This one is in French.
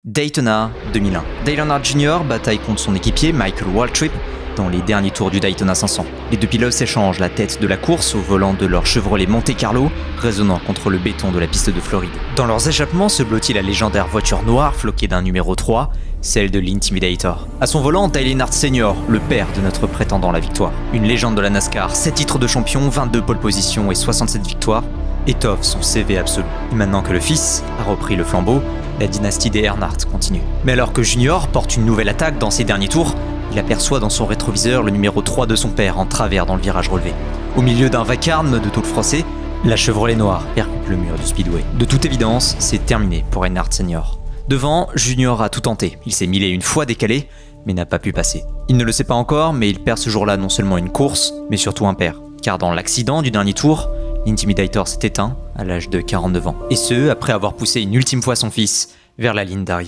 Daytona 2001. Dale Earnhardt Jr. bataille contre son équipier Michael Waltrip dans les derniers tours du Daytona 500. Les deux pilotes s'échangent la tête de la course au volant de leur Chevrolet Monte Carlo, résonnant contre le béton de la piste de Floride. Dans leurs échappements se blottit la légendaire voiture noire floquée d'un numéro 3, celle de l'Intimidator. À son volant, Dale Earnhardt Sr., le père de notre prétendant à la victoire. Une légende de la NASCAR, 7 titres de champion, 22 pole positions et 67 victoires, étoffe son CV absolu. Et maintenant que le fils a repris le flambeau, la dynastie des Earnhardt continue. Mais alors que Junior porte une nouvelle attaque dans ses derniers tours, il aperçoit dans son rétroviseur le numéro 3 de son père en travers dans le virage relevé. Au milieu d'un vacarme de tôle froissée, la Chevrolet noire percute le mur du speedway. De toute évidence, c'est terminé pour Earnhardt Sr. Devant, Junior a tout tenté. Il s'est 1001 fois décalé, mais n'a pas pu passer. Il ne le sait pas encore, mais il perd ce jour-là non seulement une course, mais surtout un père. Car dans l'accident du dernier tour, l'Intimidator s'est éteint à l'âge de 49 ans. Et ce, après avoir poussé une ultime fois son fils vers la ligne d'arrivée.